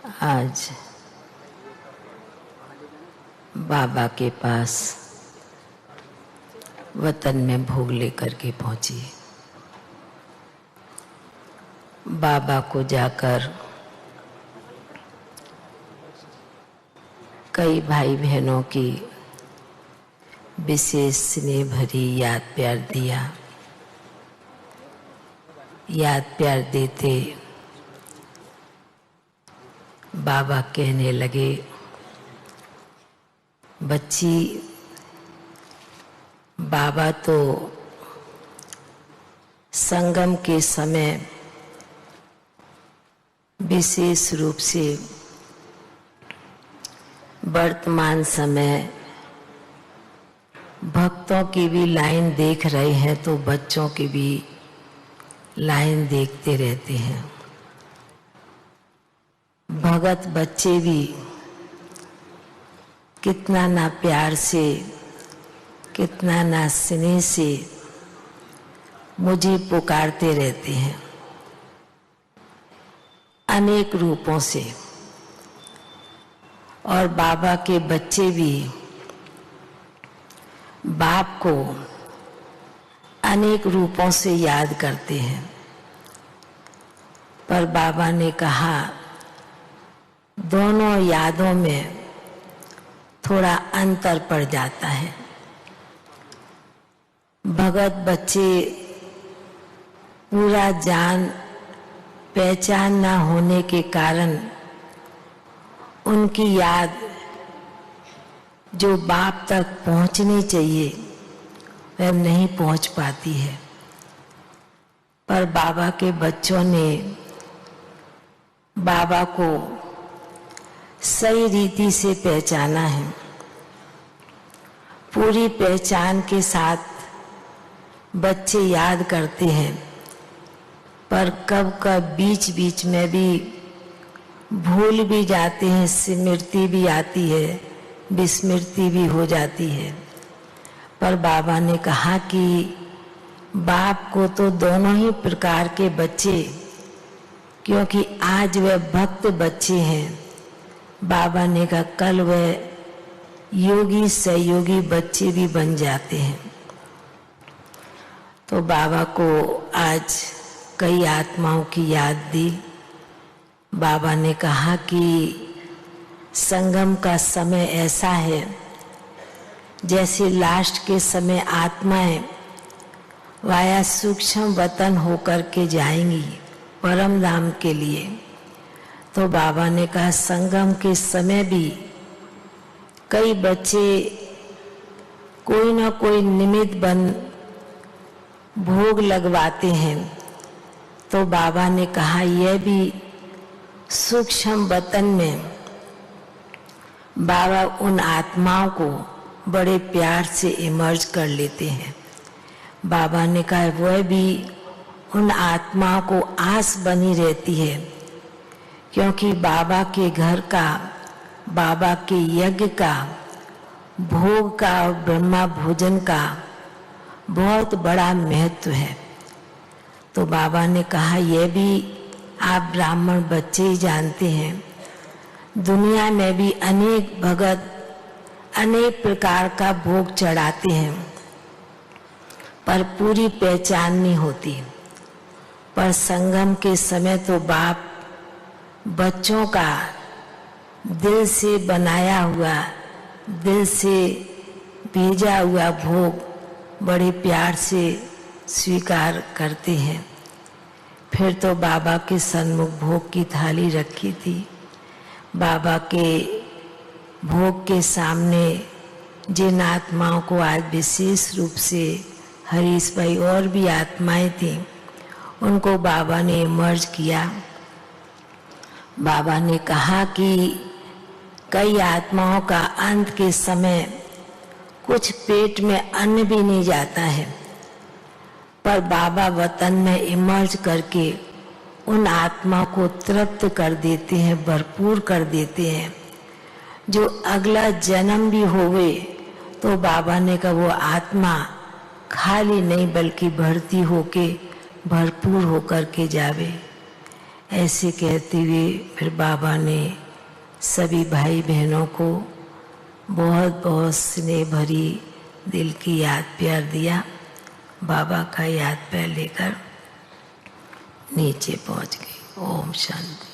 आज बाबा के पास वतन में भोग लेकर के पहुंची। बाबा को जाकर कई भाई बहनों की विशेष स्नेह भरी याद प्यार दिया। याद प्यार देते बाबा कहने लगे, बच्ची, बाबा तो संगम के समय विशेष रूप से वर्तमान समय भक्तों की भी लाइन देख रहे हैं तो बच्चों की भी लाइन देखते रहते हैं। भगत बच्चे भी कितना ना प्यार से, कितना ना स्नेह से मुझे पुकारते रहते हैं, अनेक रूपों से। और बाबा के बच्चे भी बाप को अनेक रूपों से याद करते हैं। पर बाबा ने कहा, दोनों यादों में थोड़ा अंतर पड़ जाता है। भगत बच्चे पूरा जान पहचान ना होने के कारण उनकी याद जो बाप तक पहुंचनी चाहिए वह नहीं पहुंच पाती है। पर बाबा के बच्चों ने बाबा को सही रीति से पहचाना है। पूरी पहचान के साथ बच्चे याद करते हैं, पर कब कब बीच बीच में भी भूल भी जाते हैं, स्मृति भी आती है, विस्मृति भी हो जाती है। पर बाबा ने कहा कि बाप को तो दोनों ही प्रकार के बच्चे, क्योंकि आज वह भक्त बच्चे हैं, बाबा ने कहा कल वह योगी सहयोगी बच्चे भी बन जाते हैं। तो बाबा को आज कई आत्माओं की याद दी। बाबा ने कहा कि संगम का समय ऐसा है जैसे लास्ट के समय आत्माएं वाया सूक्ष्म वतन होकर के जाएंगी परम धाम के लिए। तो बाबा ने कहा संगम के समय भी कई बच्चे कोई ना कोई निमित्त बन भोग लगवाते हैं। तो बाबा ने कहा यह भी सूक्ष्म वतन में बाबा उन आत्माओं को बड़े प्यार से इमर्ज कर लेते हैं। बाबा ने कहा वह भी उन आत्माओं को आस बनी रहती है, क्योंकि बाबा के घर का, बाबा के यज्ञ का, भोग का और ब्रह्मा भोजन का बहुत बड़ा महत्व है। तो बाबा ने कहा यह भी आप ब्राह्मण बच्चे ही जानते हैं, दुनिया में भी अनेक भगत अनेक प्रकार का भोग चढ़ाते हैं, पर पूरी पहचान नहीं होती। पर संगम के समय तो बाप बच्चों का दिल से बनाया हुआ, दिल से भेजा हुआ भोग बड़े प्यार से स्वीकार करते हैं। फिर तो बाबा के सन्मुख भोग की थाली रखी थी। बाबा के भोग के सामने जिन आत्माओं को आज विशेष रूप से हरीश भाई और भी आत्माएं थी, उनको बाबा ने इमर्ज किया। बाबा ने कहा कि कई आत्माओं का अंत के समय कुछ पेट में अन्न भी नहीं जाता है, पर बाबा वतन में इमर्ज करके उन आत्मा को तृप्त कर देते हैं, भरपूर कर देते हैं। जो अगला जन्म भी होवे तो बाबा ने कहा वो आत्मा खाली नहीं बल्कि बढ़ती होके भरपूर होकर के जावे। ऐसे कहते हुए फिर बाबा ने सभी भाई बहनों को बहुत बहुत स्नेह भरी दिल की याद प्यार दिया। बाबा का याद प्यार लेकर नीचे पहुंच गए। ओम शांति।